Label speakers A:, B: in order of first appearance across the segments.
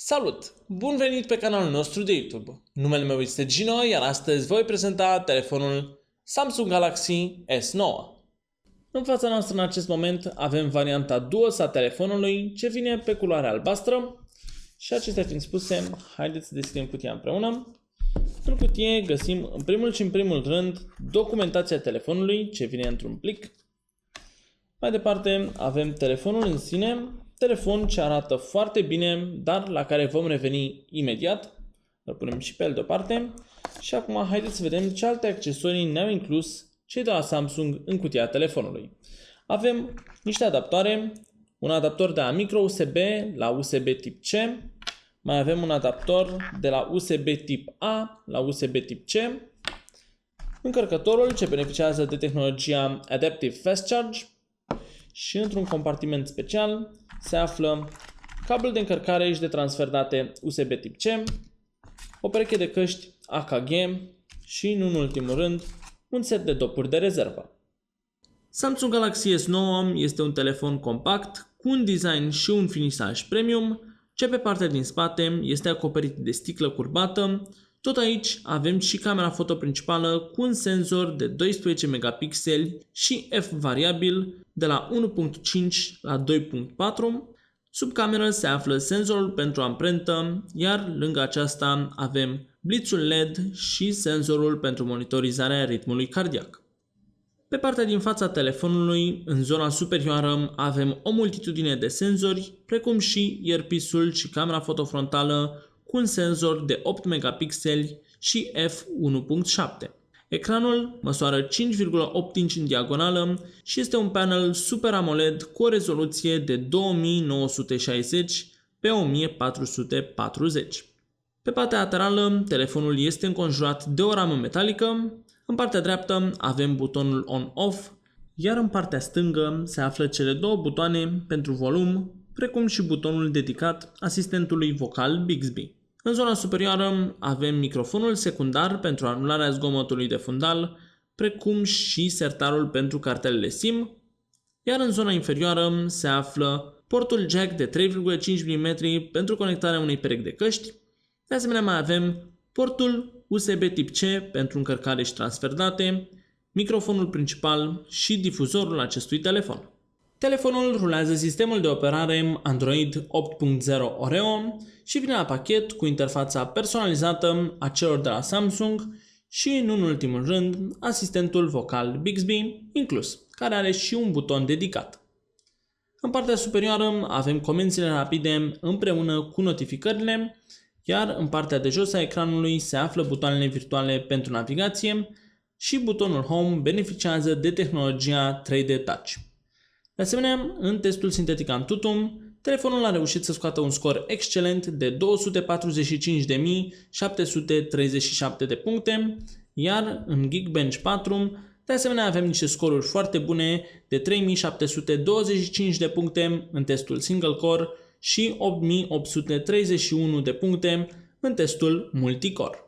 A: Salut! Bun venit pe canalul nostru de YouTube. Numele meu este Gino, iar astăzi voi prezenta telefonul Samsung Galaxy S9. În fața noastră în acest moment avem varianta Duos a telefonului ce vine pe culoare albastră. Și acestea fiind spuse, haideți să deschidem cutia împreună. În cutie găsim în primul și în primul rând documentația telefonului ce vine într-un plic. Mai departe avem telefonul în sine, telefon ce arată foarte bine, dar la care vom reveni imediat. Îl punem și pe el deoparte. Și acum haideți să vedem ce alte accesorii ne-au inclus cei de la Samsung în cutia telefonului. Avem niște adaptoare, un adaptor de la micro USB la USB tip C, mai avem un adaptor de la USB tip A la USB tip C, încărcătorul ce beneficiază de tehnologia Adaptive Fast Charge și într-un compartiment special se află cablul de încărcare și de transfer date USB tip C, o pereche de căști AKG și, nu în ultimul rând, un set de dopuri de rezervă. Samsung Galaxy S9 este un telefon compact cu un design și un finisaj premium, ce pe partea din spate este acoperit de sticlă curbată. Tot aici avem și camera foto principală cu un senzor de 12 megapixeli și f variabil de la 1.5 la 2.4. Sub cameră se află senzorul pentru amprentă, iar lângă aceasta avem blitzul LED și senzorul pentru monitorizarea ritmului cardiac. Pe partea din fața telefonului, în zona superioară, avem o multitudine de senzori, precum și earpiece-ul și camera fotofrontală cu un senzor de 8 megapixeli și f1.7. Ecranul măsoară 5,8 inch în diagonală și este un panel Super AMOLED cu o rezoluție de 2960 pe 1440. Pe partea laterală, telefonul este înconjurat de o ramă metalică. În partea dreaptă avem butonul On-Off, iar în partea stângă se află cele două butoane pentru volum, precum și butonul dedicat asistentului vocal Bixby. În zona superioară avem microfonul secundar pentru anularea zgomotului de fundal, precum și sertarul pentru cartelele SIM, iar în zona inferioară se află portul jack de 3,5 mm pentru conectarea unei perechi de căști. De asemenea mai avem portul USB tip C pentru încărcare și transfer date, microfonul principal și difuzorul acestui telefon. Telefonul rulează sistemul de operare Android 8.0 Oreo și vine la pachet cu interfața personalizată a celor de la Samsung și, nu în ultimul rând, asistentul vocal Bixby inclus, care are și un buton dedicat. În partea superioară avem comenzile rapide împreună cu notificările, iar în partea de jos a ecranului se află butoanele virtuale pentru navigație și butonul Home beneficiază de tehnologia 3D Touch. De asemenea, în testul Synthetic Antutum, telefonul a reușit să scoată un scor excelent de 245.737 de puncte, iar în Geekbench 4, de asemenea avem niște scoruri foarte bune de 3.725 de puncte în testul Single Core și 8.831 de puncte în testul Multicore.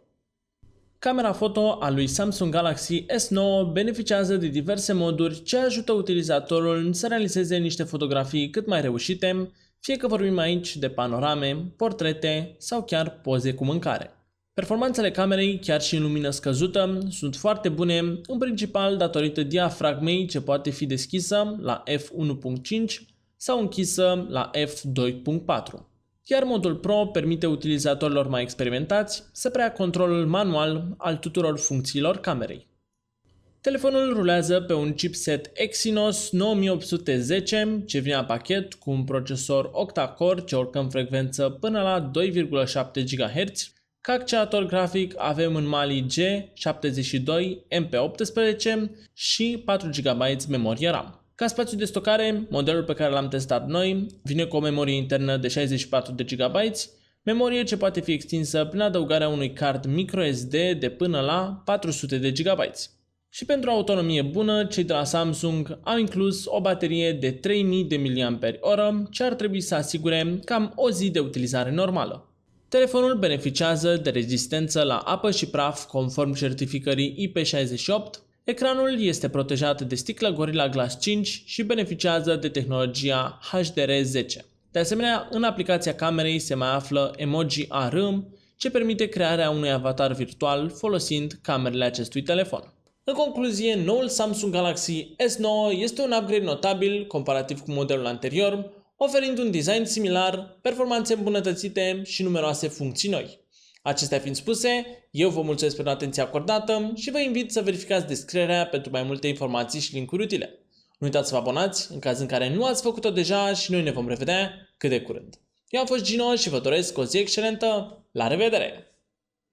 A: Camera foto a lui Samsung Galaxy S9 beneficiază de diverse moduri ce ajută utilizatorul să realizeze niște fotografii cât mai reușite, fie că vorbim aici de panorame, portrete sau chiar poze cu mâncare. Performanțele camerei, chiar și în lumină scăzută, sunt foarte bune, în principal datorită diafragmei ce poate fi deschisă la f1.5 sau închisă la f2.4. Iar modul Pro permite utilizatorilor mai experimentați să preia controlul manual al tuturor funcțiilor camerei. Telefonul rulează pe un chipset Exynos 9810 ce vine la pachet cu un procesor octa-core ce urcă în frecvență până la 2,7 GHz. Ca accelerator grafic avem un Mali G72 MP18 și 4 GB memorie RAM. Ca spațiu de stocare, modelul pe care l-am testat noi vine cu o memorie internă de 64 de GB, memorie ce poate fi extinsă prin adăugarea unui card microSD de până la 400 de GB. Și pentru autonomie bună, cei de la Samsung au inclus o baterie de 3000 de mAh, ce ar trebui să asigure cam o zi de utilizare normală. Telefonul beneficiază de rezistență la apă și praf conform certificării IP68. Ecranul este protejat de sticlă Gorilla Glass 5 și beneficiază de tehnologia HDR10. De asemenea, în aplicația camerei se mai află emoji ARM, ce permite crearea unui avatar virtual folosind camerele acestui telefon. În concluzie, noul Samsung Galaxy S9 este un upgrade notabil comparativ cu modelul anterior, oferind un design similar, performanțe îmbunătățite și numeroase funcții noi. Acestea fiind spuse, eu vă mulțumesc pentru atenția acordată și vă invit să verificați descrierea pentru mai multe informații și linkuri utile. Nu uitați să vă abonați în caz în care nu ați făcut-o deja și noi ne vom revedea cât de curând. Eu am fost Gino și vă doresc o zi excelentă. La revedere!